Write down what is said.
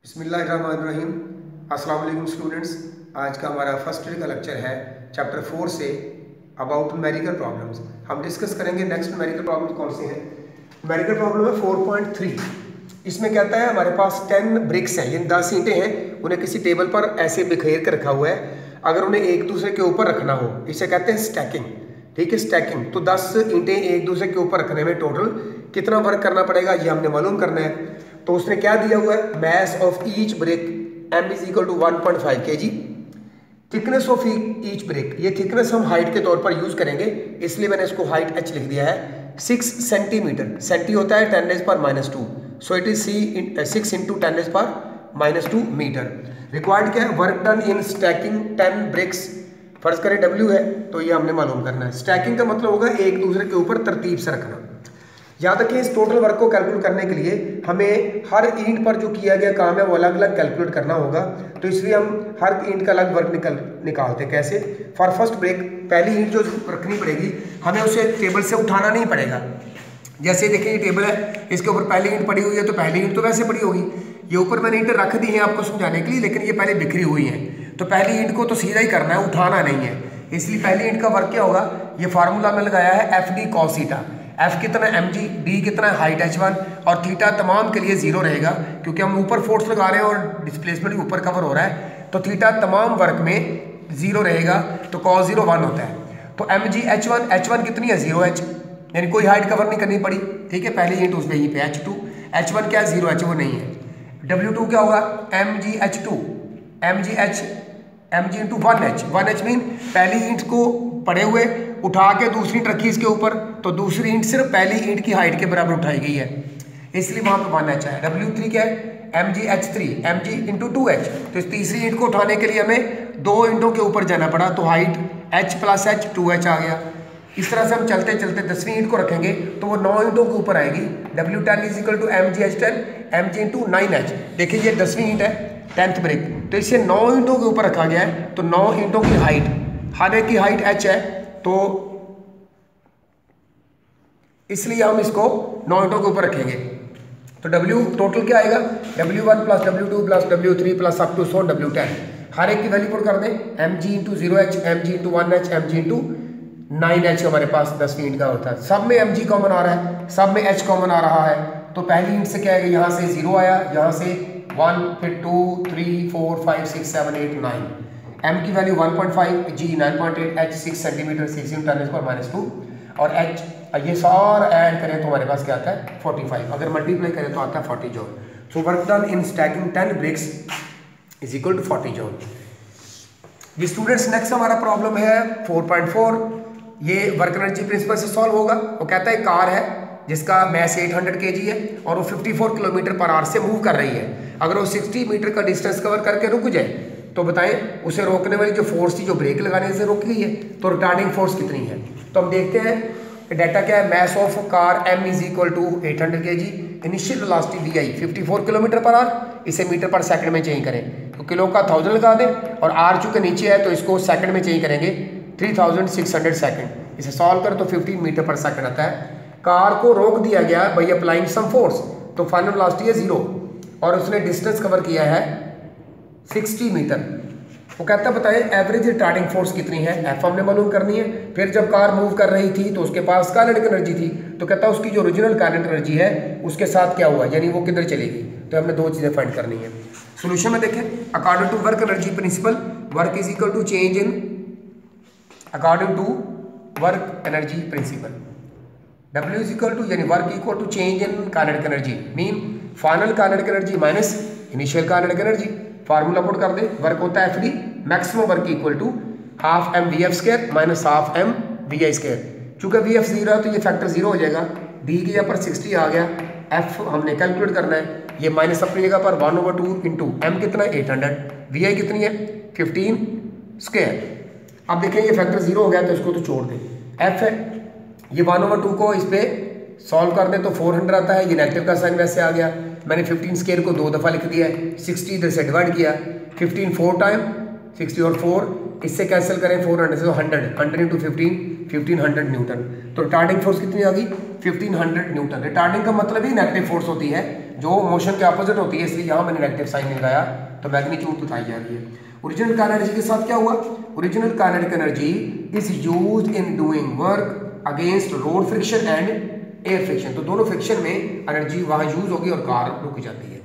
बिस्मिल्लाहिर्रहमानिर्रहीम। अस्सलाम वालेकुम स्टूडेंट्स। आज का हमारा फर्स्ट ईयर का लेक्चर है chapter 4 say about numerical problems. हम डिस्कस करेंगे नेक्स्ट न्यूमेरिकल प्रॉब्लम्स कौन से हैं। न्यूमेरिकल प्रॉब्लम है 4.3। इसमें कहता है हमारे पास 10 ब्रिक्स हैं, यानी 10 ईंटें हैं, उन्हें किसी टेबल पर ऐसे बिखेर कर रखा हुआ है। अगर उन्हें एक दूसरे के ऊपर रखना हो, इसे कहते हैं स्टैकिंग। ठीक है, स्टैकिंग। तो 10 ईंटें एक दूसरे के ऊपर रखने में टोटल कितना वर्क करना पड़ेगा, ये हमने मालूम करना है। तो उसने क्या दिया हुआ है, mass of each brick m is equal to 1.5 kg, thickness of each brick, ये थिकनेस हम हाइट के तौर पर यूज करेंगे, इसलिए मैंने इसको हाइट h लिख दिया है। 6 सेंटीमीटर, सेंटी होता है 10⁻², so it is 6 × 10⁻² metre. Required क्या है, work done in stacking 10 bricks. फर्ज करें W है, तो ये हमने मालूम करना है। स्टैकिंग का मतलब होगा एक दूसरे के ऊपर तरतीब से रखना। याद रखिए, इस टोटल वर्क को कैलकुलेट करने के लिए हमें हर ईंट पर जो किया गया काम है वो अलग अलग कैलकुलेट करना होगा। तो इसलिए हम हर ईंट का अलग वर्क निकालते हैं। कैसे? फॉर फर्स्ट ब्रेक, पहली ईंट जो रखनी पड़ेगी हमें उसे टेबल से उठाना नहीं पड़ेगा। जैसे देखिए ये टेबल है, इसके ऊपर पहली ईंट पड़ी हुई है, तो पहली ईंट तो वैसे पड़ी होगी। ये ऊपर मैंने ईंटें रख दी हैं आपको समझाने के लिए, लेकिन ये पहले बिखरी हुई हैं, तो पहली ईंट को तो सीधा ही करना है, उठाना नहीं है। इसलिए पहली ईंट का वर्क क्या होगा, ये फार्मूला में लगाया है FD cos थीटा। F कितना है mg, D कितना है हाइट h1, और थीटा तमाम के लिए 0 रहेगा, क्योंकि हम ऊपर फोर्स लगा रहे हैं और डिस्प्लेसमेंट भी ऊपर कवर हो रहा है, तो थीटा तमाम वर्क में 0 रहेगा। तो cos 0 1 होता है। तो mg h1 कितनी है 0h, यानी कोई हाइट कवर नहीं करनी पड़ी। ठीक है, पहली ईंट उसमें यहीं पे h1 क्या है 0h, वो नहीं है। W2 क्या होगा, mg h2, mg into 1h mean पहली ईंट को पड़े हुए उठा के दूसरी ईंट रखी इसके ऊपर, तो दूसरी ईंट सिर्फ पहली ईंट की हाइट के बराबर उठाई गई है, इसलिए वहां पे 1h है। W3 क्या है, mg h3, mg into 2h, तो इस तीसरी ईंट को उठाने के लिए हमें 2 ईंटों के ऊपर जाना पड़ा, तो हाइट h + h 2h आ गया। इस तरह से हम चलते चलते 10वीं ईंट को रखेंगे तो वो 9 ईंटों के ऊपर आएगी। W10 is equal to mg h10, mg into 9h। देखिए ये 10वीं ईंट है, 10th ब्रेक, तो इसे 9 ईंटों के ऊपर रखा गया है, तो 9 ईंटों की हाइट, हर एक की हाइट h है, तो इसलिए हम इसको 9 ईंटों के ऊपर रखेंगे। तो W टोटल क्या आएगा, W1 + W2 + W3 + up to so W10, हर एक की वैल्यू पुट कर दें। mg into 0h, mg into 1h, mg into 9h हमारे पास 10वीं ईंट का होता है। सब में mg कॉमन आ रहा है, सब में h कॉमन आ रहा है, तो पहली ईंट से क्या आएगा, यहाँ से 0 आया, यहाँ से 1, फिर 2, 3, 4, 5, 6, 7, 8, 9। m की वैल्यू 1.5, g 9.8, h 6 सेंटीमीटर, 6 × 10⁻², और h ये सारा ऐड करें तो हमारे पास क्या आता है 45, अगर मल्टीप्लाई करें तो आता है 40 joule. So work done in stacking 10 bricks is equal to 40 joule. ये स्टूडेंट्स नेक्स्ट हमारा प्रॉब्लम है 4.4। ये वर्क एनर्जी प्रिंसिपल से सॉल्व होगा। वो कहता है कार है जिसका मैस 800 kg है और वो 54 km/h से मूव कर रही है। अगर वो 60 मीटर का डिस्टेंस कवर करके रुक जाए तो बताएं उसे रोकने वाली जो फोर्स थी, जो ब्रेक लगाने से रोक गई है, तो रिटार्डिंग फोर्स कितनी है। तो हम देखते हैं डाटा क्या है। Mass of car m is equal to 800 kg, initial velocity दी आई 54 km/h, इसे मीटर पर सेकंड में चेंज करें, तो किलो का 1000 लगा दें, और r चूंकि नीचे है तो इसको सेकंड में चेंज करेंगे, 3600 सेकंड। इसे सॉल्व करें तो 15 मीटर पर सेकंड आता है। कार को रोक दिया गया बाई अप्लाइंग सम फोर्स, तो फाइनल वेलोसिटी है 0, और उसने डिस्टेंस कवर किया है 60 मीटर। वो कहता है बताएं एवरेज रिटार्डिंग फोर्स कितनी है, F हमने मालूम करनी है। फिर जब कार मूव कर रही थी तो उसके पास काइनेटिक एनर्जी थी, तो कहता है उसकी जो ओरिजिनल काइनेटिक एनर्जी है उसके साथ क्या हुआ, यानी वो किधर चलेगी, तो हमने 2 चीज़ें फाइंड करनी है। सोल्यूशन में देखें, according to work energy principle, work is equal to change in, according to work energy principle, W is equal to, यानी work equal to change in kinetic energy, mean final kinetic energy minus initial kinetic energy. Formula put कर दे, work होता है FD, maximum work equal to ½ mvf² minus ½ mvi²। चूंकि vf 0 है तो ये factor 0 हो जाएगा, d की जगह पर 60 आ गया, f हमने कैलकुलेट करना है, ये माइनस अपनी जगह पर 1/2 इंटू m कितना है 800, vi कितनी है 15²। अब देखें ये फैक्टर 0 हो गया तो इसको तो छोड़ दें, f है, ये 1/2 को इस पे सॉल्व कर दें तो 400 आता है, ये नेगेटिव का साइन वैसे आ गया, मैंने 15² को 2 दफ़ा लिख दिया है, 60 इधर से डिवाइड किया, 15 4 टाइम 60 और 4 इससे कैंसिल करें 400 से, तो 100 इंटू 1500 न्यूटन। तो रिटार्डिंग फोर्स कितनी आ गई 1500 न्यूटन। रिटार्डिंग का मतलब ही नेगेटिव फोर्स होती है, जो मोशन के अपोजिट होती है, इसलिए यहाँ मैंने नेगेटिव साइन लगाया, तो मैग्नीट्यूड बताई जा रही है। ओरिजिनल काइनेटिक एनर्जी के साथ क्या हुआ? Original kinetic energy is used in doing work against road friction and air friction. तो दोनों फ्रिक्शन में एनर्जी वहाँ यूज होगी और कार रुक जाती है।